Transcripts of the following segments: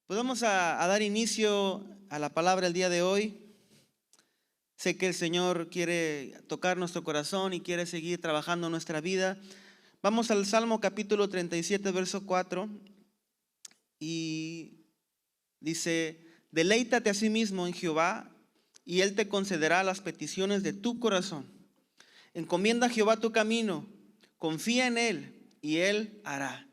Pues vamos a dar inicio a la palabra el día de hoy. Sé que el Señor quiere tocar nuestro corazón y quiere seguir trabajando en nuestra vida. Vamos al Salmo capítulo 37, verso 4. Y dice: deleítate a sí mismo en Jehová, y Él te concederá las peticiones de tu corazón. Encomienda a Jehová tu camino, confía en Él, y Él hará.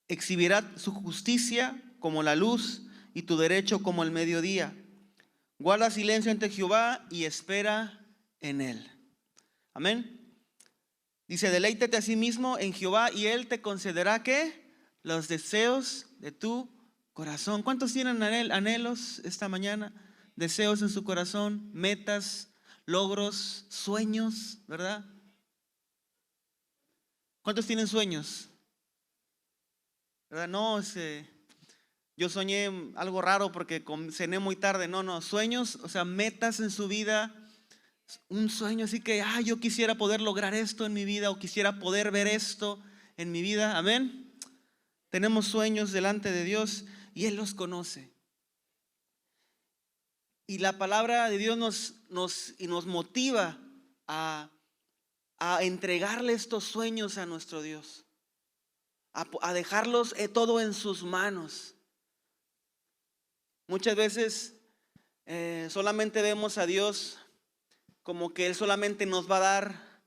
Exhibirá su justicia como la luz y tu derecho como el mediodía. Guarda silencio ante Jehová y espera en Él. Amén. Dice: deleítate a sí mismo en Jehová y Él te concederá ¿qué? Los deseos de tu corazón. ¿Cuántos tienen anhelos esta mañana? Deseos en su corazón, metas, logros, sueños, ¿verdad? ¿Cuántos tienen sueños? ¿Verdad? No, yo soñé algo raro porque cené muy tarde. No, sueños, o sea, metas en su vida. Un sueño así que, yo quisiera poder lograr esto en mi vida, o quisiera poder ver esto en mi vida. Amén. Tenemos sueños delante de Dios y Él los conoce. Y la palabra de Dios nos motiva a entregarle estos sueños a nuestro Dios, a dejarlos todo en sus manos. Muchas veces solamente vemos a Dios como que Él solamente nos va a dar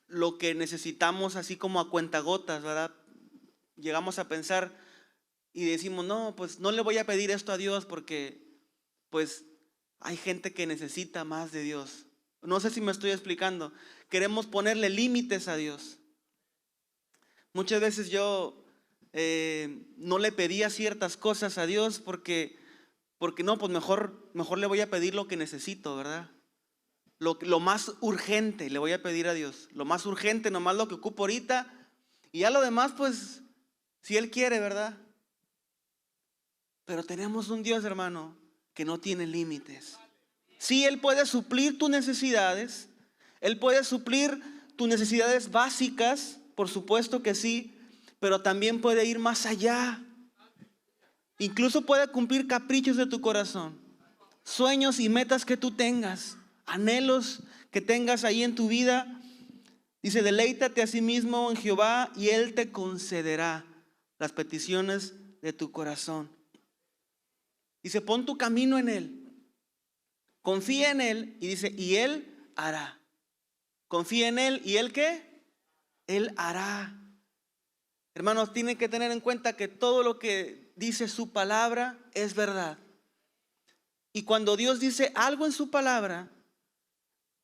lo que necesitamos, así como a cuentagotas, ¿verdad? Llegamos a pensar y decimos: no, pues no le voy a pedir esto a Dios porque pues hay gente que necesita más de Dios. No sé si me estoy explicando. Queremos ponerle límites a Dios. Muchas veces yo no le pedía ciertas cosas a Dios porque no, pues mejor le voy a pedir lo que necesito, ¿verdad? Lo más urgente le voy a pedir a Dios. Lo más urgente, nomás lo que ocupo ahorita. Y ya lo demás, pues, si Él quiere, ¿verdad? Pero tenemos un Dios, hermano, que no tiene límites. Sí, Él puede suplir tus necesidades. Él puede suplir tus necesidades básicas, por supuesto que sí. Pero también puede ir más allá. Incluso puede cumplir caprichos de tu corazón. Sueños y metas que tú tengas. Anhelos que tengas ahí en tu vida. Dice: deleítate a sí mismo en Jehová y Él te concederá las peticiones de tu corazón. Dice: pon tu camino en Él, confía en Él, y dice: y Él hará. Confía en Él y Él ¿qué? Él hará. Hermanos, tienen que tener en cuenta que todo lo que dice su palabra es verdad. Y cuando Dios dice algo en su palabra,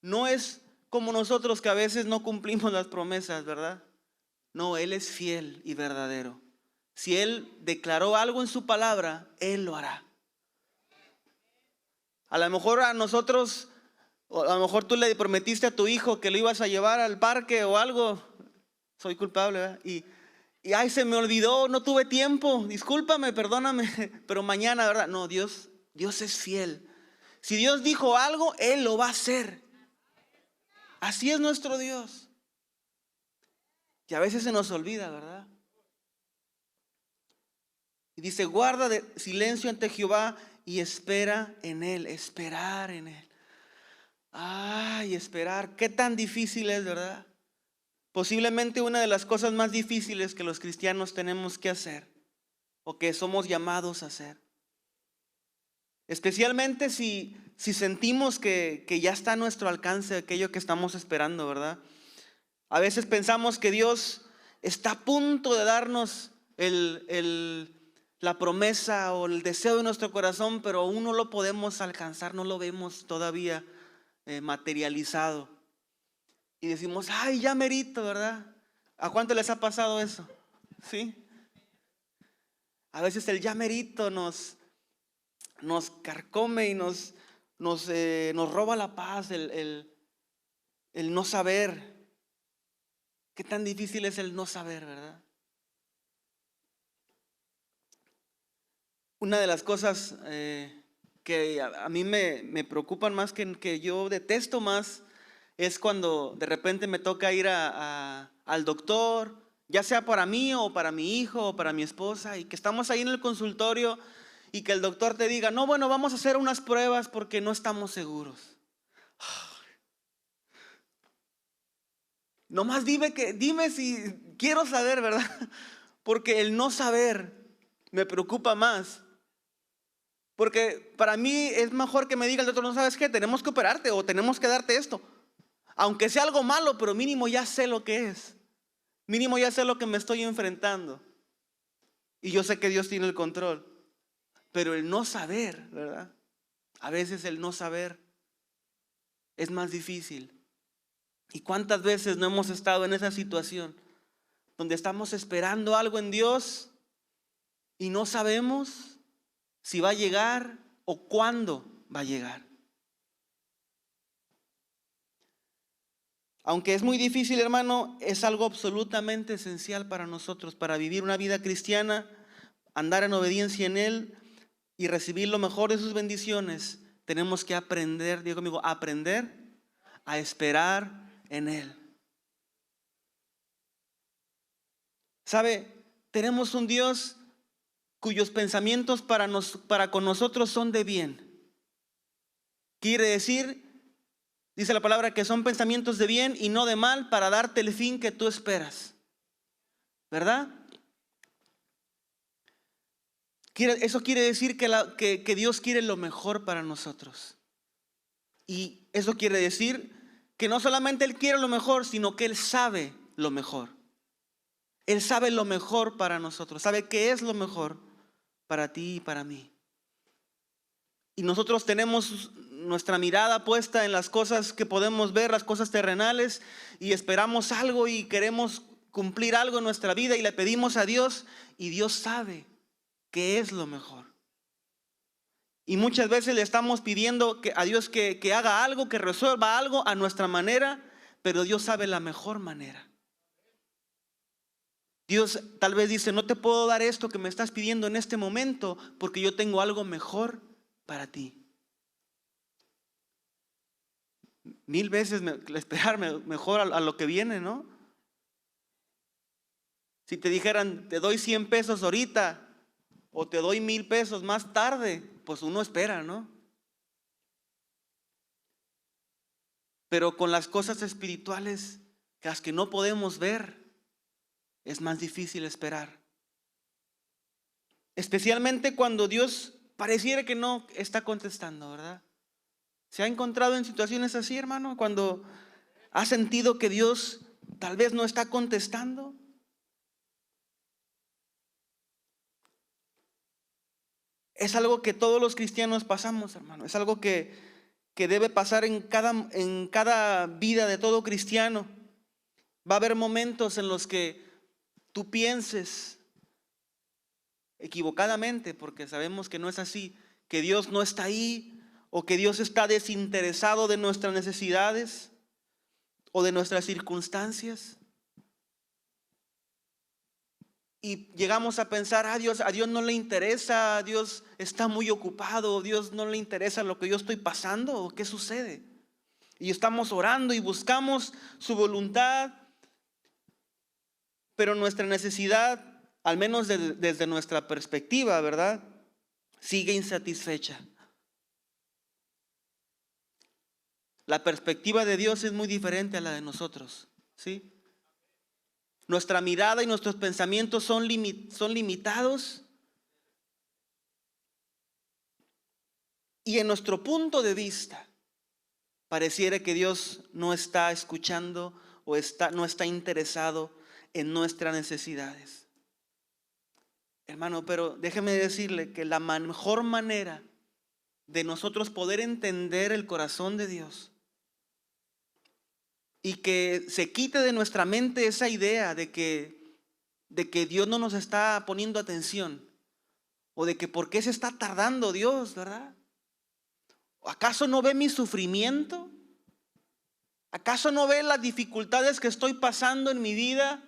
no es como nosotros que a veces no cumplimos las promesas, ¿verdad? No, Él es fiel y verdadero. Si Él declaró algo en su palabra, Él lo hará. A lo mejor a nosotros, o a lo mejor tú le prometiste a tu hijo que lo ibas a llevar al parque o algo. Soy culpable, ¿verdad? Y ay, se me olvidó, no tuve tiempo. Discúlpame, perdóname, pero mañana, ¿verdad? No, Dios es fiel. Si Dios dijo algo, Él lo va a hacer. Así es nuestro Dios. Y a veces se nos olvida, ¿verdad? Y dice: guarda de silencio ante Jehová y espera en Él. Esperar en Él. Ay, esperar, qué tan difícil es, ¿verdad? Posiblemente una de las cosas más difíciles que los cristianos tenemos que hacer, o que somos llamados a hacer. Especialmente si sentimos que ya está a nuestro alcance aquello que estamos esperando, ¿verdad? A veces pensamos que Dios está a punto de darnos la promesa o el deseo de nuestro corazón, pero aún no lo podemos alcanzar, no lo vemos todavía materializado. Y decimos: ay, ya merito, ¿verdad? ¿A cuánto les ha pasado eso? ¿Sí? A veces el ya merito nos carcome y nos roba la paz, el no saber. Qué tan difícil es el no saber, ¿verdad? Una de las cosas que a mí me preocupan más, que yo detesto más, es cuando de repente me toca ir al doctor ya sea para mí o para mi hijo o para mi esposa, y que estamos ahí en el consultorio y que el doctor te diga, no, bueno, vamos a hacer unas pruebas porque no estamos seguros. Nomás dime si quiero saber, ¿verdad? Porque el no saber me preocupa más. Porque para mí es mejor que me diga el doctor, no sabes qué, tenemos que operarte o tenemos que darte esto. Aunque sea algo malo, pero mínimo ya sé lo que es. Mínimo ya sé lo que me estoy enfrentando. Y yo sé que Dios tiene el control. Pero el no saber, ¿verdad? A veces el no saber es más difícil. ¿Y cuántas veces no hemos estado en esa situación donde estamos esperando algo en Dios y no sabemos si va a llegar o cuándo va a llegar? Aunque es muy difícil, hermano, es algo absolutamente esencial para nosotros, para vivir una vida cristiana, andar en obediencia en Él y recibir lo mejor de sus bendiciones. Tenemos que aprender, digo conmigo, aprender a esperar en Él. ¿Sabe? Tenemos un Dios cuyos pensamientos para con nosotros son de bien. Quiere decir, dice la palabra, que son pensamientos de bien y no de mal, para darte el fin que tú esperas. ¿Verdad? Eso quiere decir que Dios quiere lo mejor para nosotros. Y eso quiere decir que no solamente Él quiere lo mejor, sino que Él sabe lo mejor. Él sabe lo mejor para nosotros, sabe qué es lo mejor para ti y para mí. Y nosotros tenemos nuestra mirada puesta en las cosas que podemos ver, las cosas terrenales, y esperamos algo y queremos cumplir algo en nuestra vida y le pedimos a Dios, y Dios sabe qué es lo mejor. Y muchas veces le estamos pidiendo a Dios que haga algo, que resuelva algo a nuestra manera, pero Dios sabe la mejor manera. Dios tal vez dice, no te puedo dar esto que me estás pidiendo en este momento porque yo tengo algo mejor para ti. 1000 veces esperarme mejor a lo que viene, ¿no? Si te dijeran, te doy 100 pesos ahorita o te doy 1000 pesos más tarde, pues uno espera, ¿no? Pero con las cosas espirituales, las que no podemos ver, es más difícil esperar. Especialmente cuando Dios pareciera que no está contestando, ¿verdad? ¿Se ha encontrado en situaciones así, hermano? Cuando ha sentido que Dios tal vez no está contestando. Es algo que todos los cristianos pasamos, hermano. Es algo que debe pasar en cada vida de todo cristiano. Va a haber momentos en los que tú pienses equivocadamente, porque sabemos que no es así, que Dios no está ahí o que Dios está desinteresado de nuestras necesidades o de nuestras circunstancias. Y llegamos a pensar, a Dios no le interesa, Dios está muy ocupado, Dios no le interesa lo que yo estoy pasando, ¿o qué sucede? Y estamos orando y buscamos su voluntad, pero nuestra necesidad, al menos desde nuestra perspectiva, ¿verdad?, sigue insatisfecha. La perspectiva de Dios es muy diferente a la de nosotros, ¿sí? Nuestra mirada y nuestros pensamientos son limitados. Y en nuestro punto de vista, pareciera que Dios no está escuchando o no está interesado en nuestras necesidades. Hermano, pero déjeme decirle que la mejor manera de nosotros poder entender el corazón de Dios y que se quite de nuestra mente esa idea de que Dios no nos está poniendo atención, o de que por qué se está tardando Dios, ¿verdad? ¿Acaso no ve mi sufrimiento? ¿Acaso no ve las dificultades que estoy pasando en mi vida?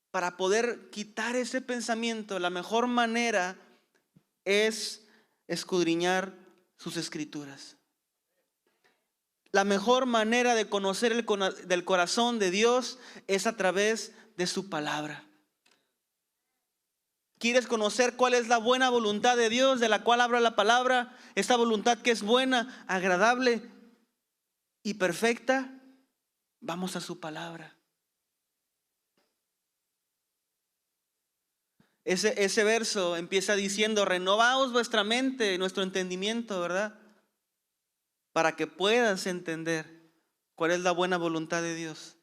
Para poder quitar ese pensamiento, la mejor manera es escudriñar sus escrituras. la mejor manera de conocer del corazón de Dios es a través de su palabra. ¿Quieres conocer cuál es la buena voluntad de Dios, de la cual habla la palabra? Esta voluntad que es buena, agradable y perfecta. Vamos a su palabra. Ese verso empieza diciendo: renovaos vuestra mente, nuestro entendimiento, ¿verdad? Para que puedas entender cuál es la buena voluntad de Dios.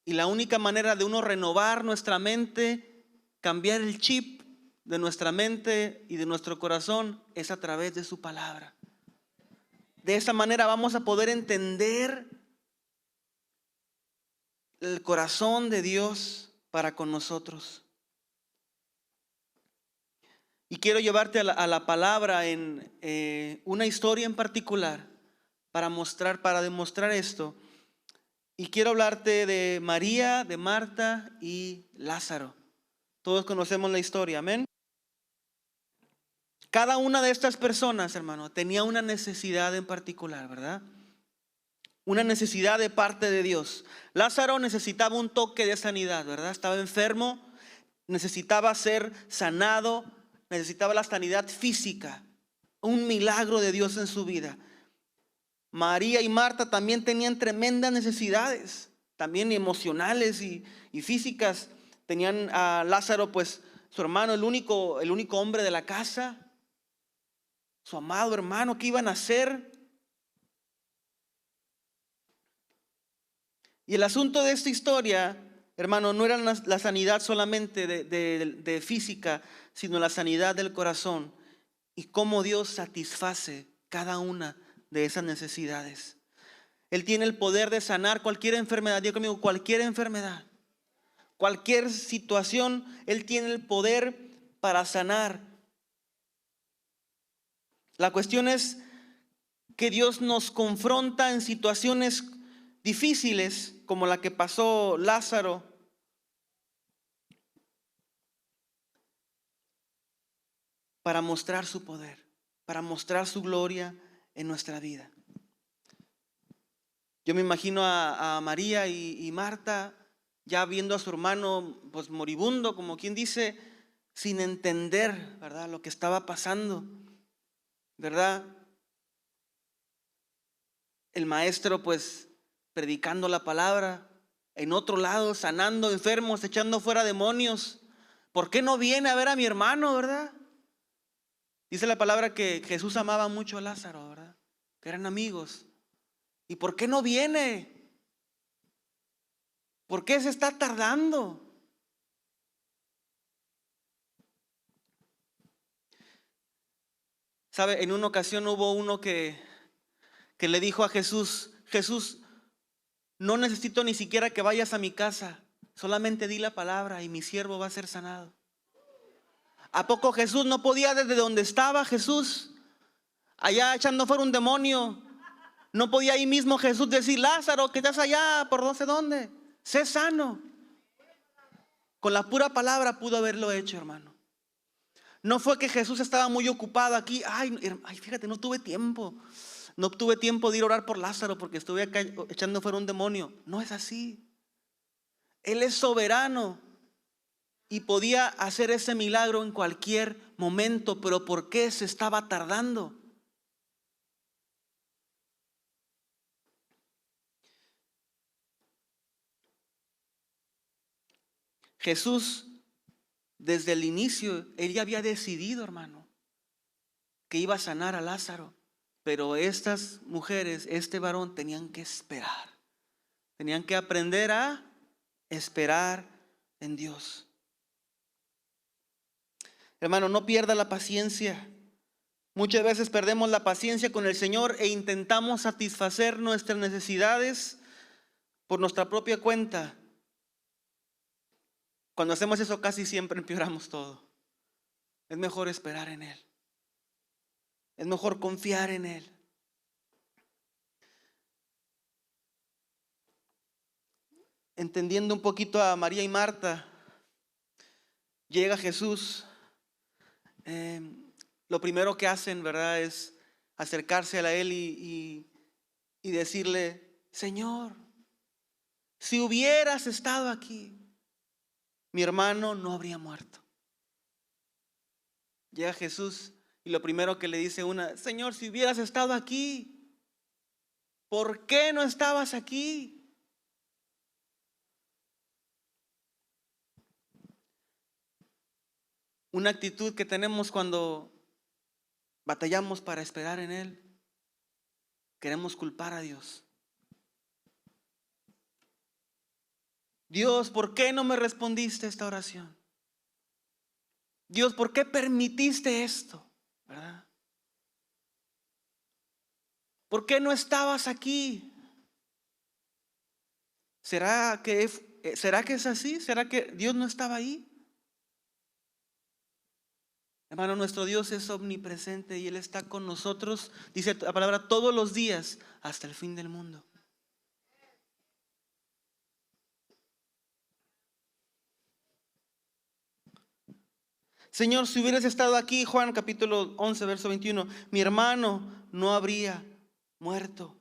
Y la única manera de uno renovar nuestra mente, cambiar el chip de nuestra mente y de nuestro corazón, es a través de su palabra. De esa manera vamos a poder entender el corazón de Dios para con nosotros. Y quiero llevarte a la palabra en una historia en particular para demostrar esto. Y quiero hablarte de María, de Marta y Lázaro. Todos conocemos la historia, amén. Cada una de estas personas, hermano, tenía una necesidad en particular, ¿verdad? Una necesidad de parte de Dios. Lázaro necesitaba un toque de sanidad, ¿verdad? Estaba enfermo, necesitaba ser sanado, necesitaba la sanidad física, un milagro de Dios en su vida. María y Marta también tenían tremendas necesidades, también emocionales y físicas. Tenían a Lázaro, pues su hermano, el único hombre de la casa, su amado hermano. ¿Qué iban a hacer? Y el asunto de esta historia, hermano, no era la sanidad solamente de física, sino la sanidad del corazón y cómo Dios satisface cada una de esas necesidades. Él tiene el poder de sanar cualquier enfermedad. Diga conmigo, cualquier enfermedad, cualquier situación, Él tiene el poder para sanar. La cuestión es que Dios nos confronta en situaciones difíciles como la que pasó Lázaro, para mostrar su poder, para mostrar su gloria en nuestra vida. Yo me imagino a María y Marta ya viendo a su hermano pues moribundo, como quien dice, sin entender, ¿verdad?, lo que estaba pasando, ¿verdad? El maestro pues predicando la palabra, en otro lado sanando enfermos, echando fuera demonios. ¿Por qué no viene a ver a mi hermano, verdad? Dice la palabra que Jesús amaba mucho a Lázaro, ¿verdad? Que eran amigos. ¿Y por qué no viene? ¿Por qué se está tardando? ¿Sabe? En una ocasión hubo uno que le dijo a Jesús: Jesús, no necesito ni siquiera que vayas a mi casa, solamente di la palabra y mi siervo va a ser sanado. ¿A poco Jesús no podía desde donde estaba Jesús, allá echando fuera un demonio? No podía ahí mismo Jesús decir: Lázaro, que estás allá por no sé dónde, sé sano. Con la pura palabra pudo haberlo hecho, hermano. No fue que Jesús estaba muy ocupado aquí. Ay, fíjate, no tuve tiempo. No tuve tiempo de ir a orar por Lázaro porque estuve acá echando fuera un demonio. No es así. Él es soberano y podía hacer ese milagro en cualquier momento. Pero ¿por qué se estaba tardando? Jesús, desde el inicio, Él ya había decidido, hermano, que iba a sanar a Lázaro. Pero estas mujeres, este varón, tenían que esperar. Tenían que aprender a esperar en Dios. Hermano, no pierda la paciencia. Muchas veces perdemos la paciencia con el Señor e intentamos satisfacer nuestras necesidades por nuestra propia cuenta. Cuando hacemos eso, casi siempre empeoramos todo. Es mejor esperar en Él. Es mejor confiar en Él. Entendiendo un poquito a María y Marta, llega Jesús. Lo primero que hacen, ¿verdad?, es acercarse a Él y y decirle: Señor, si hubieras estado aquí, mi hermano no habría muerto. Llega Jesús y lo primero que le dice Señor, si hubieras estado aquí, ¿por qué no estabas aquí? Una actitud que tenemos cuando batallamos para esperar en Él. Queremos culpar a Dios. Dios, ¿por qué no me respondiste esta oración? Dios, ¿por qué permitiste esto? ¿Verdad? ¿Por qué no estabas aquí? ¿Será que es así? ¿Será que Dios no estaba ahí? Hermano, nuestro Dios es omnipresente y Él está con nosotros, dice la palabra, todos los días hasta el fin del mundo. Señor, si hubieras estado aquí, Juan capítulo 11, verso 21, mi hermano no habría muerto.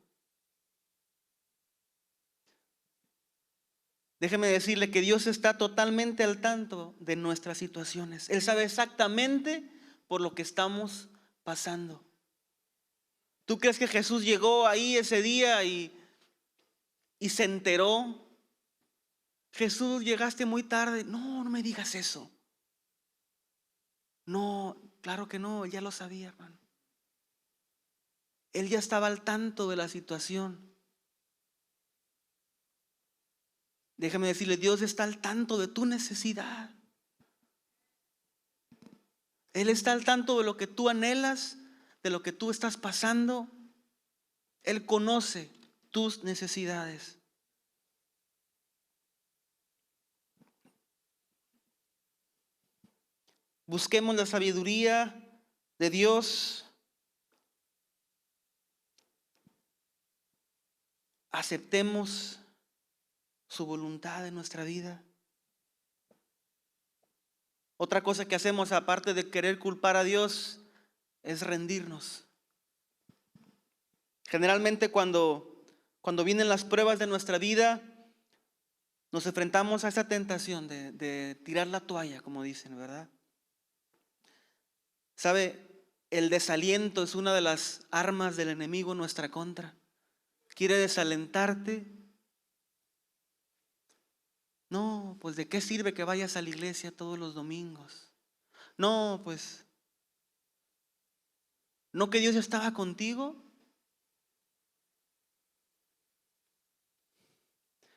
Déjeme decirle que Dios está totalmente al tanto de nuestras situaciones. Él sabe exactamente por lo que estamos pasando. ¿Tú crees que Jesús llegó ahí ese día y se enteró? Jesús, llegaste muy tarde. No, no me digas eso. No, claro que no, él ya lo sabía, hermano. Él ya estaba al tanto de la situación. Déjame decirle, Dios está al tanto de tu necesidad. Él está al tanto de lo que tú anhelas, de lo que tú estás pasando. Él conoce tus necesidades. Busquemos la sabiduría de Dios. Aceptemos su voluntad en nuestra vida. Otra cosa que hacemos, aparte de querer culpar a Dios, es rendirnos. Generalmente cuando vienen las pruebas de nuestra vida, nos enfrentamos a esa tentación de tirar la toalla, como dicen, ¿verdad? ¿Sabe? El desaliento es una de las armas del enemigo en nuestra contra. Quiere desalentarte. No, pues ¿de qué sirve que vayas a la iglesia todos los domingos? No, pues, ¿no que Dios estaba contigo?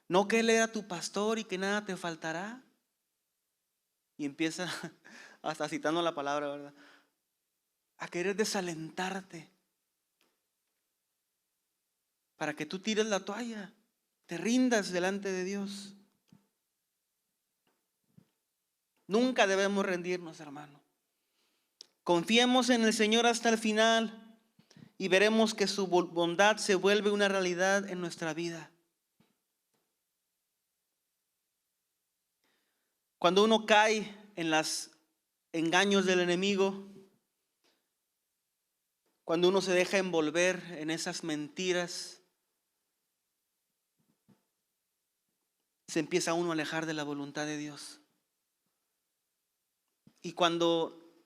¿No que Él era tu pastor y que nada te faltará? Y empieza, hasta citando la palabra, ¿verdad?, a querer desalentarte para que tú tires la toalla, te rindas delante de Dios. Nunca debemos rendirnos, hermano. Confiemos en el Señor hasta el final y veremos que su bondad se vuelve una realidad en nuestra vida. Cuando uno cae en los engaños del enemigo, cuando uno se deja envolver en esas mentiras, se empieza uno a alejar de la voluntad de Dios. Y cuando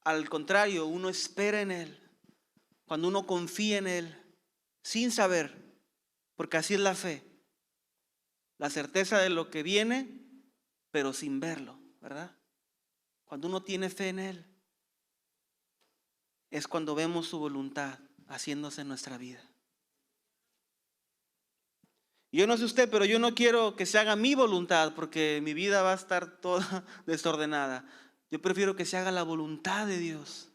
al contrario uno espera en Él, cuando uno confía en Él, sin saber, porque así es la fe, la certeza de lo que viene, pero sin verlo, ¿verdad? Cuando uno tiene fe en Él, es cuando vemos su voluntad haciéndose en nuestra vida. Yo no sé usted, pero yo no quiero que se haga mi voluntad porque mi vida va a estar toda desordenada. Yo prefiero que se haga la voluntad de Dios,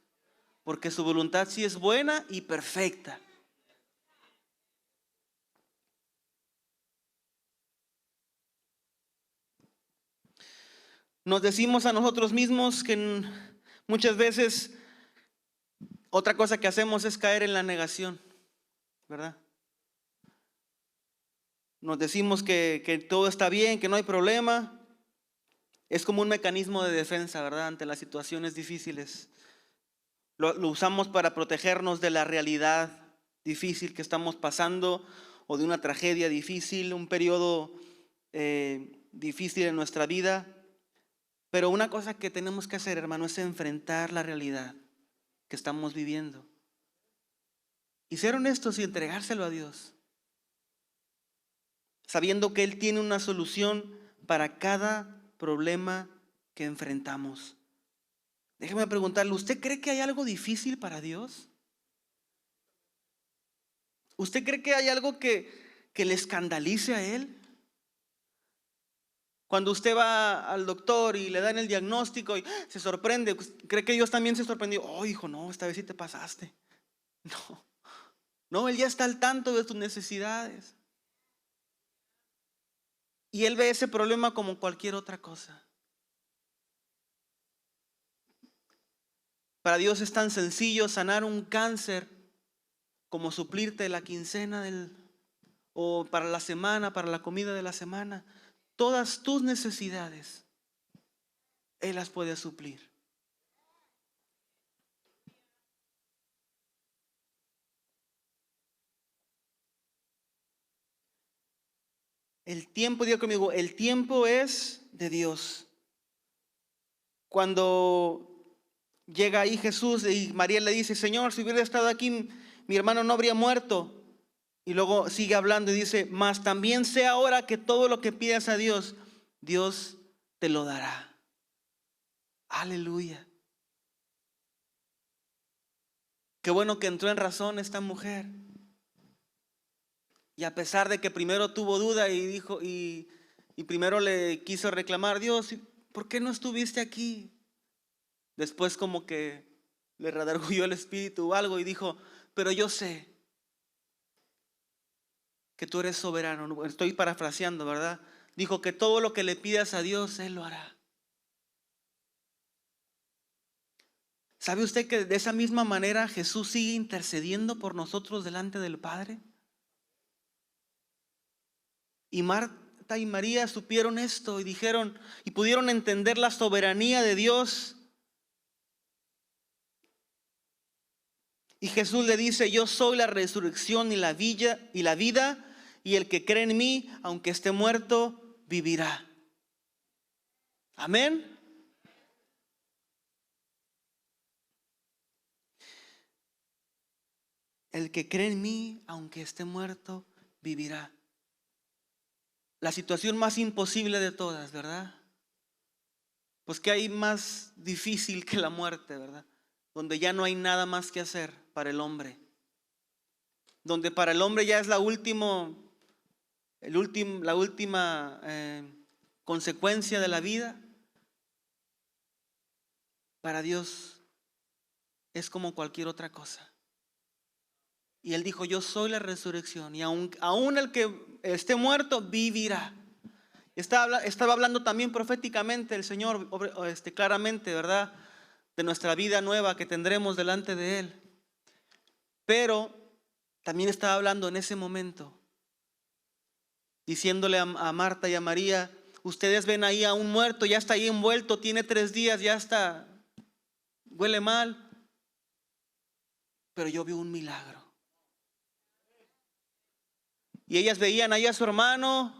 porque su voluntad sí es buena y perfecta. Nos decimos a nosotros mismos que muchas veces otra cosa que hacemos es caer en la negación, ¿verdad? Nos decimos que todo está bien, que no hay problema. Es como un mecanismo de defensa, ¿verdad?, ante las situaciones difíciles. Lo usamos para protegernos de la realidad difícil que estamos pasando o de una tragedia difícil, un periodo difícil en nuestra vida. Pero una cosa que tenemos que hacer, hermano, es enfrentar la realidad que estamos viviendo y ser honestos y entregárselo a Dios, sabiendo que Él tiene una solución para cada problema que enfrentamos. Déjeme preguntarle, ¿usted cree que hay algo difícil para Dios? ¿Usted cree que hay algo que le escandalice a Él? Cuando usted va al doctor y le dan el diagnóstico y se sorprende, ¿cree que Dios también se sorprendió? Oh, hijo, no, esta vez sí te pasaste. No, Él ya está al tanto de tus necesidades. Y Él ve ese problema como cualquier otra cosa. Para Dios es tan sencillo sanar un cáncer como suplirte la quincena o para la semana, para la comida de la semana. Todas tus necesidades, Él las puede suplir. El tiempo, diga conmigo, el tiempo es de Dios. Cuando llega ahí Jesús y María le dice, Señor, si hubiera estado aquí, mi hermano no habría muerto. Y luego sigue hablando y dice, mas también sé ahora que todo lo que pidas a Dios, Dios te lo dará. Aleluya. Qué bueno que entró en razón esta mujer. Y a pesar de que primero tuvo duda y dijo, y primero le quiso reclamar, Dios, ¿por qué no estuviste aquí? Después como que le redarguyó el espíritu o algo y dijo, pero yo sé que tú eres soberano. Estoy parafraseando, ¿verdad? Dijo que todo lo que le pidas a Dios, Él lo hará. ¿Sabe usted que de esa misma manera Jesús sigue intercediendo por nosotros delante del Padre? Y Marta y María supieron esto y dijeron y pudieron entender la soberanía de Dios. Y Jesús le dice, yo soy la resurrección y la vida, y el que cree en mí, aunque esté muerto, vivirá. Amén. El que cree en mí, aunque esté muerto, vivirá. La situación más imposible de todas, ¿verdad? Pues que hay más difícil que la muerte, ¿verdad? Donde ya no hay nada más que hacer para el hombre. Donde para el hombre ya es la última consecuencia de la vida. Para Dios es como cualquier otra cosa. Y Él dijo, yo soy la resurrección y aún el que esté muerto vivirá. Estaba hablando también proféticamente el Señor, claramente, ¿verdad? De nuestra vida nueva que tendremos delante de Él. Pero también estaba hablando en ese momento, diciéndole a Marta y a María, ustedes ven ahí a un muerto, ya está ahí envuelto, tiene 3 días, ya está, huele mal. Pero yo vi un milagro. Y ellas veían ahí a su hermano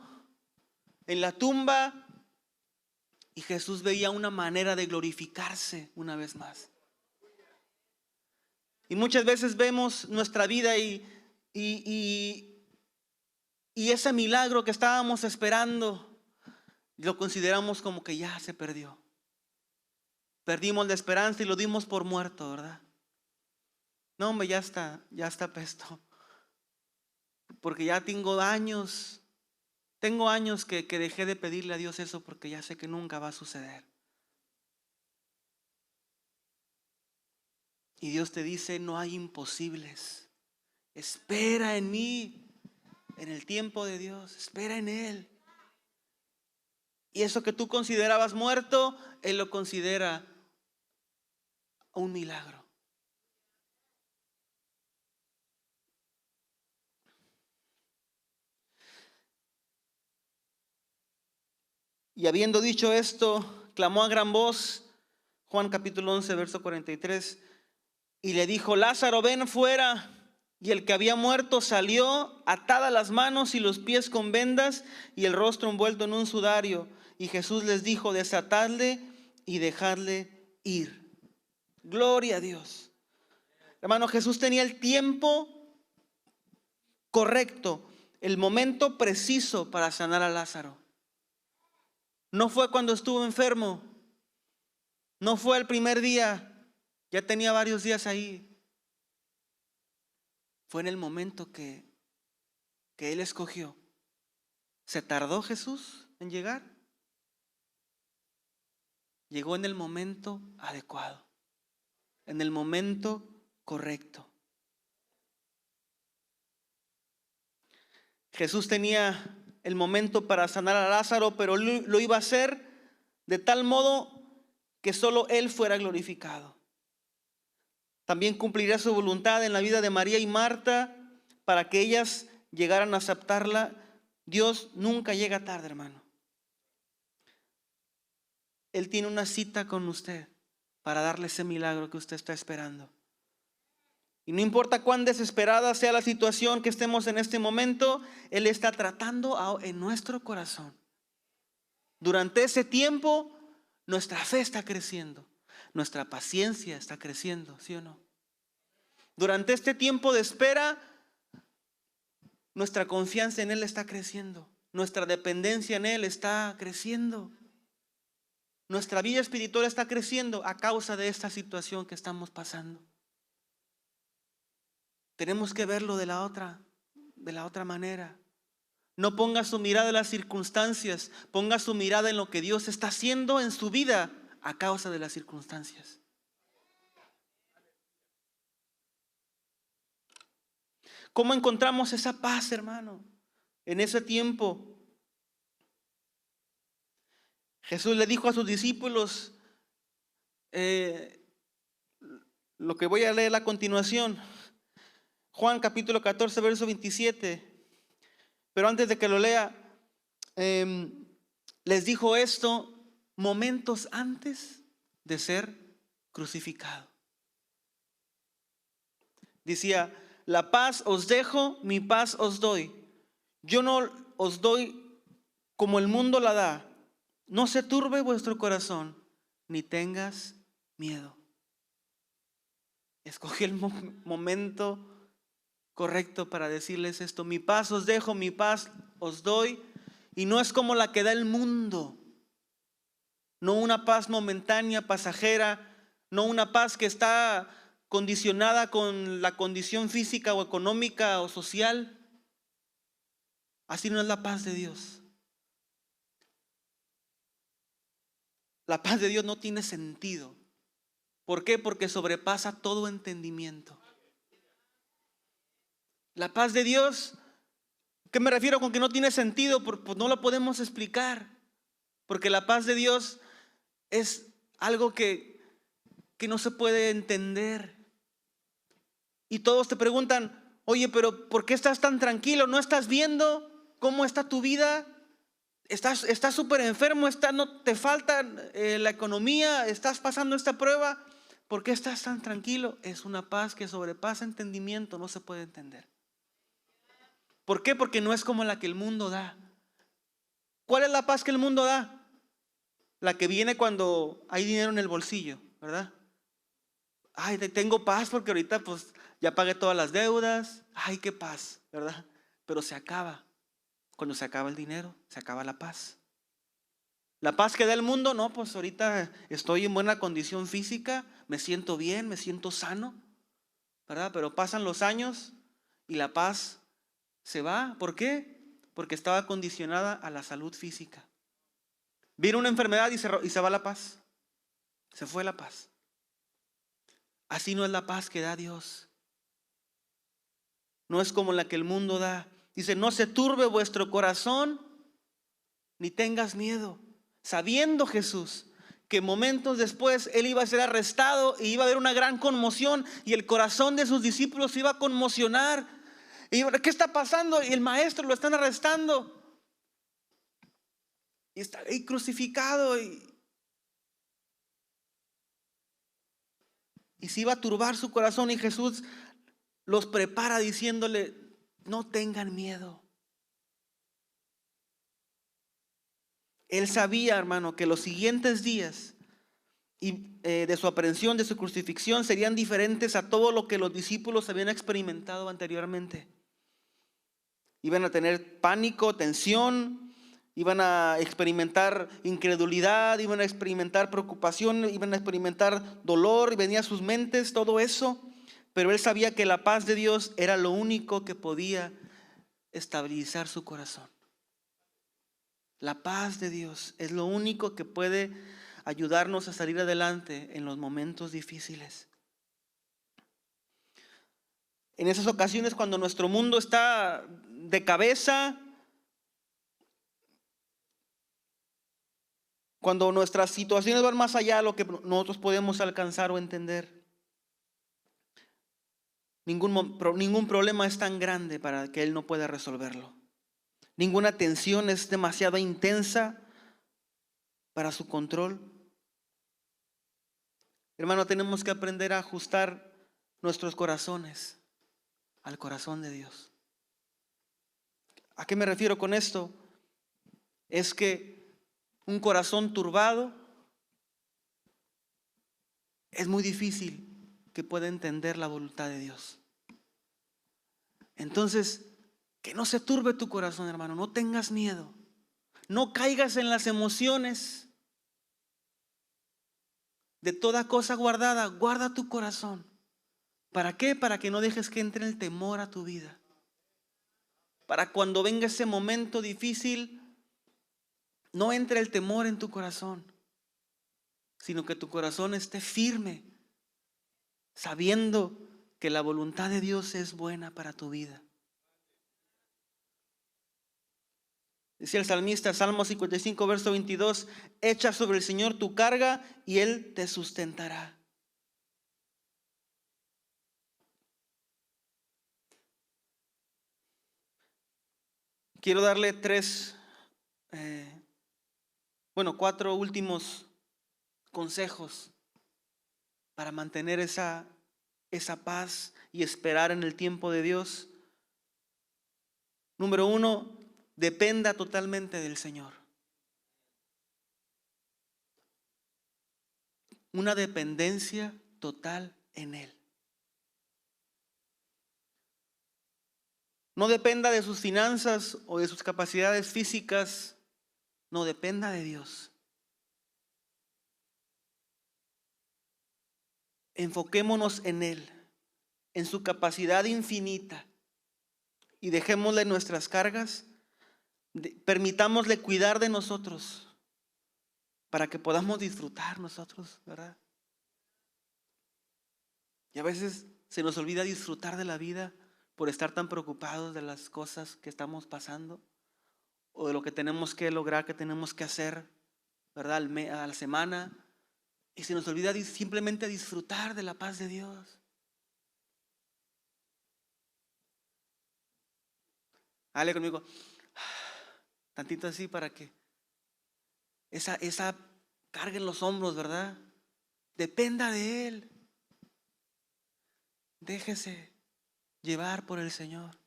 en la tumba y Jesús veía una manera de glorificarse una vez más. Y muchas veces vemos nuestra vida y ese milagro que estábamos esperando lo consideramos como que ya se perdió. Perdimos la esperanza y lo dimos por muerto, ¿verdad? No, hombre, ya está pesto. Porque ya tengo años que dejé de pedirle a Dios eso porque ya sé que nunca va a suceder. Y Dios te dice, no hay imposibles. Espera en mí, en el tiempo de Dios, espera en Él. Y eso que tú considerabas muerto, Él lo considera un milagro. Y habiendo dicho esto, clamó a gran voz, Juan capítulo 11, verso 43, y le dijo, Lázaro, ven fuera. Y el que había muerto salió, atadas las manos y los pies con vendas y el rostro envuelto en un sudario. Y Jesús les dijo: desatadle y dejadle ir. Gloria a Dios. Hermano, Jesús tenía el tiempo correcto, el momento preciso para sanar a Lázaro. No fue cuando estuvo enfermo, no fue el primer día, ya tenía varios días ahí. Fue en el momento que Él escogió. ¿Se tardó Jesús en llegar? Llegó en el momento adecuado, en el momento correcto. Jesús tenía el momento para sanar a Lázaro, pero lo iba a hacer de tal modo que solo Él fuera glorificado. También cumpliría su voluntad en la vida de María y Marta para que ellas llegaran a aceptarla. Dios nunca llega tarde, hermano. Él tiene una cita con usted para darle ese milagro que usted está esperando. Y no importa cuán desesperada sea la situación que estemos en este momento, Él está tratando en nuestro corazón. Durante ese tiempo, nuestra fe está creciendo, nuestra paciencia está creciendo, ¿sí o no? Durante este tiempo de espera, nuestra confianza en Él está creciendo, nuestra dependencia en Él está creciendo. Nuestra vida espiritual está creciendo a causa de esta situación que estamos pasando. Tenemos que verlo de la otra manera. No ponga su mirada en las circunstancias, ponga su mirada en lo que Dios está haciendo en su vida a causa de las circunstancias. ¿Cómo encontramos esa paz, hermano? En ese tiempo, Jesús le dijo a sus discípulos, lo que voy a leer a continuación, Juan capítulo 14, verso 27. Pero antes de que lo lea, les dijo esto momentos antes de ser crucificado. Decía: la paz os dejo, mi paz os doy. Yo no os doy como el mundo la da. No se turbe vuestro corazón, ni tengas miedo. Escogí el momento correcto para decirles esto: mi paz os dejo, mi paz os doy. Y no es como la que da el mundo. No una paz momentánea, pasajera. No una paz que está condicionada con la condición física o económica o social. Así no es la paz de Dios. La paz de Dios no tiene sentido. ¿Por qué? Porque sobrepasa todo entendimiento. La paz de Dios, ¿qué me refiero con que no tiene sentido? Pues no lo podemos explicar. Porque la paz de Dios es algo que no se puede entender. Y todos te preguntan: oye, pero ¿por qué estás tan tranquilo? ¿No estás viendo cómo está tu vida? Estás súper enfermo, no te falta la economía, estás pasando esta prueba. ¿Por qué estás tan tranquilo? Es una paz que sobrepasa entendimiento, no se puede entender. ¿Por qué? Porque no es como la que el mundo da. ¿Cuál es la paz que el mundo da? La que viene cuando hay dinero en el bolsillo, ¿verdad? Ay, tengo paz porque ahorita pues ya pagué todas las deudas. Ay, qué paz, ¿verdad? Pero se acaba. Cuando se acaba el dinero, se acaba la paz. La paz que da el mundo, no, pues ahorita estoy en buena condición física, me siento bien, me siento sano, ¿verdad? Pero pasan los años y la paz se va. ¿Por qué? Porque estaba condicionada a la salud física. Viene una enfermedad y se va la paz. Se fue la paz. Así no es la paz que da Dios. No es como la que el mundo da. Dice: no se turbe vuestro corazón, ni tengas miedo. Sabiendo Jesús que momentos después Él iba a ser arrestado y iba a haber una gran conmoción y el corazón de sus discípulos se iba a conmocionar. Y ¿qué está pasando? Y el maestro lo están arrestando. Y está ahí crucificado y se iba a turbar su corazón. Y Jesús los prepara diciéndole, no tengan miedo. Él sabía, hermano, que los siguientes días de su aprehensión, de su crucifixión, serían diferentes a todo lo que los discípulos habían experimentado anteriormente. Iban a tener pánico, tensión, iban a experimentar incredulidad, iban a experimentar preocupación, iban a experimentar dolor, y venía a sus mentes todo eso. Pero él sabía que la paz de Dios era lo único que podía estabilizar su corazón. La paz de Dios es lo único que puede ayudarnos a salir adelante en los momentos difíciles. En esas ocasiones cuando nuestro mundo está de cabeza, cuando nuestras situaciones van más allá de lo que nosotros podemos alcanzar o entender, ningún problema es tan grande para que Él no pueda resolverlo. Ninguna tensión es demasiado intensa para su control. Hermano, tenemos que aprender a ajustar nuestros corazones al corazón de Dios. ¿A qué me refiero con esto? Es que un corazón turbado es muy difícil que pueda entender la voluntad de Dios. Entonces, que no se turbe tu corazón, hermano. No tengas miedo. No caigas en las emociones. De toda cosa guardada, guarda tu corazón. ¿Para qué? Para que no dejes que entre el temor a tu vida. Para cuando venga ese momento difícil, no entre el temor en tu corazón, sino que tu corazón esté firme, sabiendo que la voluntad de Dios es buena para tu vida. Decía el salmista, Salmo 55, verso 22, echa sobre el Señor tu carga y Él te sustentará. Quiero darle cuatro últimos consejos para mantener esa paz y esperar en el tiempo de Dios. Número 1, dependa totalmente del Señor. Una dependencia total en Él. No dependa de sus finanzas o de sus capacidades físicas. No, dependa de Dios. Enfoquémonos en Él, en su capacidad infinita, y dejémosle nuestras cargas. Permitámosle cuidar de nosotros para que podamos disfrutar nosotros, ¿verdad? Y a veces se nos olvida disfrutar de la vida por estar tan preocupados de las cosas que estamos pasando o de lo que tenemos que lograr, que tenemos que hacer, ¿verdad? A la semana. Y se nos olvida simplemente disfrutar de la paz de Dios. Hale conmigo. Tantito así para que esa carga en los hombros, ¿verdad? Dependa de Él. Déjese llevar por el Señor.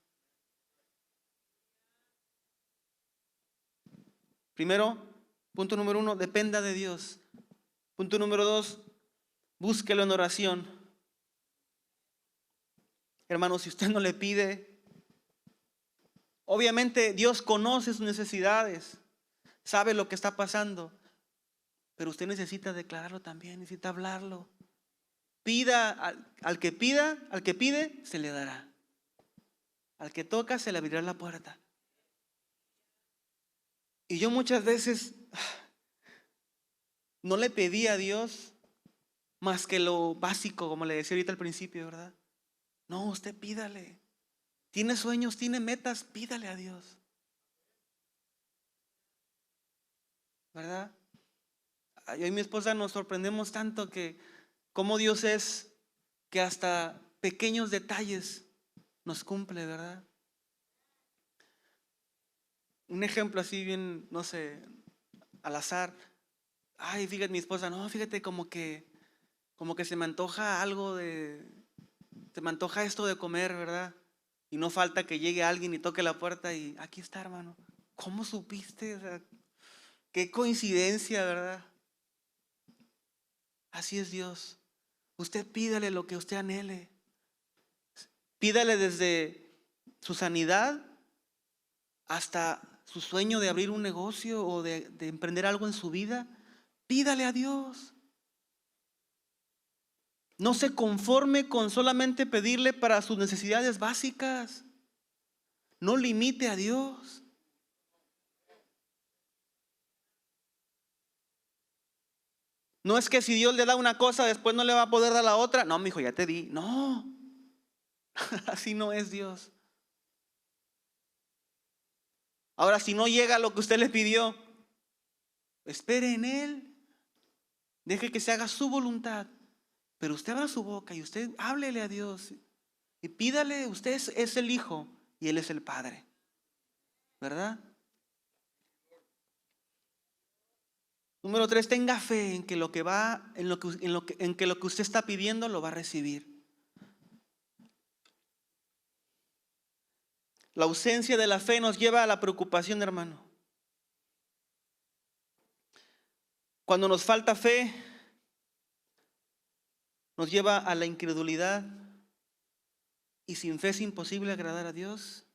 Primero, punto número 1, dependa de Dios. Punto número 2, búsquelo en oración. Hermano, si usted no le pide, obviamente Dios conoce sus necesidades, sabe lo que está pasando, pero usted necesita declararlo también, necesita hablarlo. Pida al que pide, se le dará. Al que toca, se le abrirá la puerta. Y yo muchas veces no le pedí a Dios más que lo básico, como le decía ahorita al principio, ¿verdad? No, usted pídale. Tiene sueños, tiene metas, pídale a Dios. ¿Verdad? Yo y mi esposa nos sorprendemos tanto que como Dios es, que hasta pequeños detalles nos cumple, ¿verdad? Un ejemplo así bien, no sé, al azar. Ay, fíjate mi esposa, no, fíjate como que se me antoja algo de te me antoja esto de comer, ¿verdad? Y no falta que llegue alguien y toque la puerta y aquí está, hermano. ¿Cómo supiste? O sea, qué coincidencia, ¿verdad? Así es Dios. Usted pídale lo que usted anhele. Pídale desde su sanidad hasta su sueño de abrir un negocio o de emprender algo en su vida. Pídale a Dios. No se conforme con solamente pedirle para sus necesidades básicas. No limite a Dios. No es que si Dios le da una cosa, después no le va a poder dar la otra. No, mi hijo, ya te di. No, así no es Dios. Ahora, si no llega lo que usted le pidió, espere en Él. Deje que se haga su voluntad. Pero usted abra su boca y usted háblele a Dios. Y pídale, usted es el Hijo y Él es el Padre. ¿Verdad? Número 3, tenga fe en que lo que usted está pidiendo lo va a recibir. La ausencia de la fe nos lleva a la preocupación, hermano. Cuando nos falta fe, nos lleva a la incredulidad. Y sin fe es imposible agradar a Dios.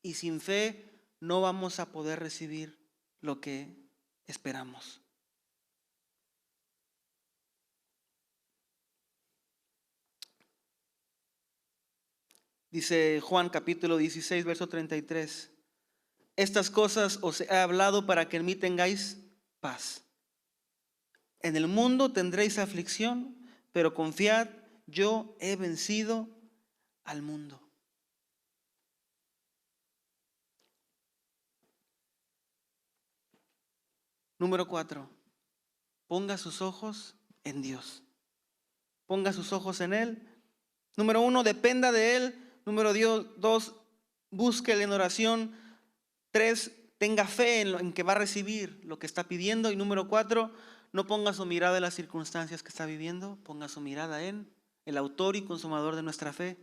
Y sin fe no vamos a poder recibir lo que esperamos. Dice Juan capítulo 16, verso 33. Estas cosas os he hablado para que en mí tengáis paz. En el mundo tendréis aflicción, pero confiad, yo he vencido al mundo. Número 4, ponga sus ojos en Dios. Ponga sus ojos en Él. Número 1, dependa de Él. Número 2, búsquele en oración. 3, tenga fe en que va a recibir lo que está pidiendo. Y número 4, no ponga su mirada en las circunstancias que está viviendo. Ponga su mirada en el autor y consumador de nuestra fe,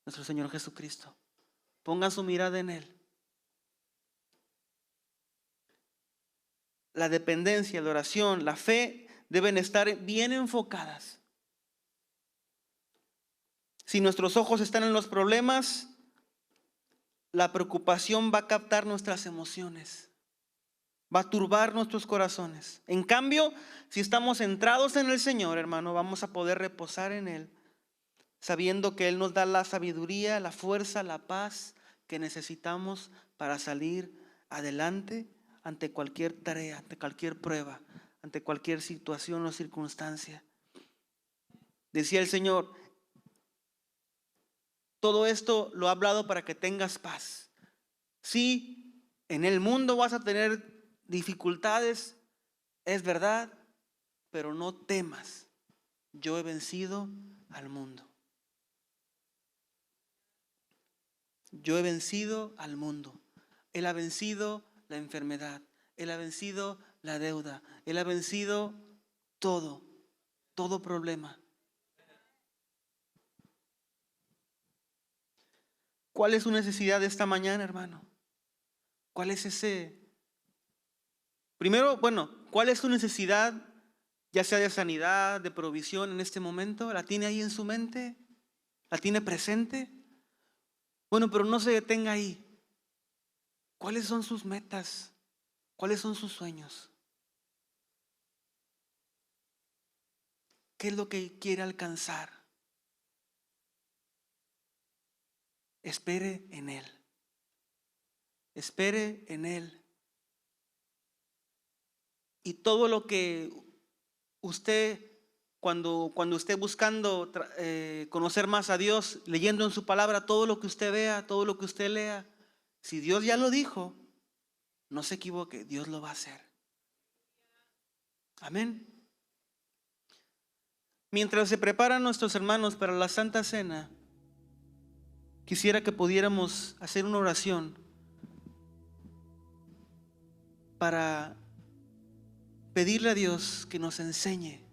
nuestro Señor Jesucristo. Ponga su mirada en Él. La dependencia, la oración, la fe deben estar bien enfocadas. Si nuestros ojos están en los problemas, la preocupación va a captar nuestras emociones, va a turbar nuestros corazones. En cambio, si estamos centrados en el Señor, hermano, vamos a poder reposar en Él, sabiendo que Él nos da la sabiduría, la fuerza, la paz que necesitamos para salir adelante ante cualquier tarea, ante cualquier prueba, ante cualquier situación o circunstancia. Decía el Señor, todo esto lo he hablado para que tengas paz. Sí, en el mundo vas a tener dificultades, es verdad, pero no temas. Yo he vencido al mundo. Yo he vencido al mundo. Él ha vencido la enfermedad. Él ha vencido la deuda. Él ha vencido todo problema. ¿Cuál es su necesidad de esta mañana, hermano? ¿Cuál es ese? Primero, ¿cuál es su necesidad, ya sea de sanidad, de provisión en este momento? ¿La tiene ahí en su mente? ¿La tiene presente? Bueno, pero no se detenga ahí. ¿Cuáles son sus metas? ¿Cuáles son sus sueños? ¿Qué es lo que quiere alcanzar? Espere en Él. Espere en Él. Y todo lo que usted, cuando esté buscando conocer más a Dios, leyendo en su palabra, todo lo que usted vea, todo lo que usted lea, si Dios ya lo dijo, no se equivoque, Dios lo va a hacer. Amén. Mientras se preparan nuestros hermanos para la Santa Cena, quisiera que pudiéramos hacer una oración para pedirle a Dios que nos enseñe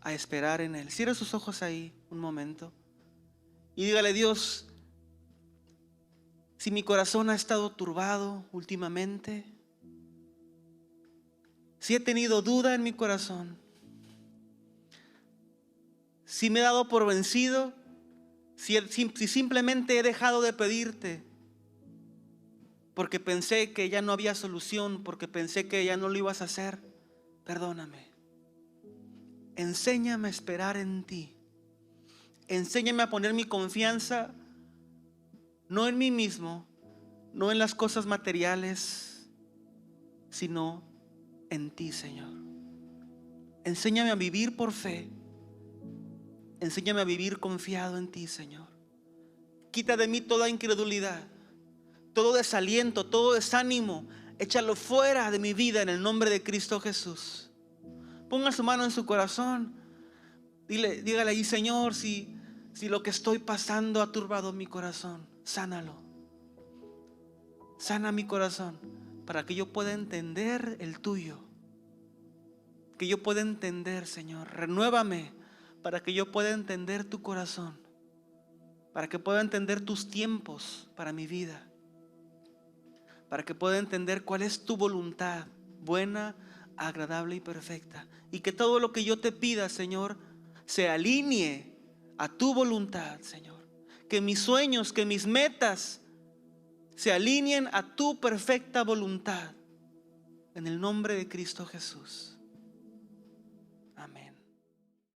a esperar en Él. Cierre sus ojos ahí un momento y dígale: Dios, si mi corazón ha estado turbado últimamente, si he tenido duda en mi corazón, si me he dado por vencido, si simplemente he dejado de pedirte porque pensé que ya no había solución, porque pensé que ya no lo ibas a hacer, perdóname. Enséñame a esperar en ti. Enséñame a poner mi confianza no en mí mismo, no en las cosas materiales, sino en ti, Señor. Enséñame a vivir por fe. Enséñame a vivir confiado en ti, Señor. Quita de mí toda incredulidad, todo desaliento, todo desánimo. Échalo fuera de mi vida en el nombre de Cristo Jesús. Ponga su mano en su corazón. Dígale ahí: Señor, si lo que estoy pasando ha turbado mi corazón, sánalo. Sana mi corazón para que yo pueda entender el tuyo. Que yo pueda entender, Señor. Renuévame para que yo pueda entender tu corazón. Para que pueda entender tus tiempos para mi vida. Para que pueda entender cuál es tu voluntad, buena, agradable y perfecta. Y que todo lo que yo te pida, Señor, se alinee a tu voluntad, Señor. Que mis sueños, que mis metas se alineen a tu perfecta voluntad. En el nombre de Cristo Jesús.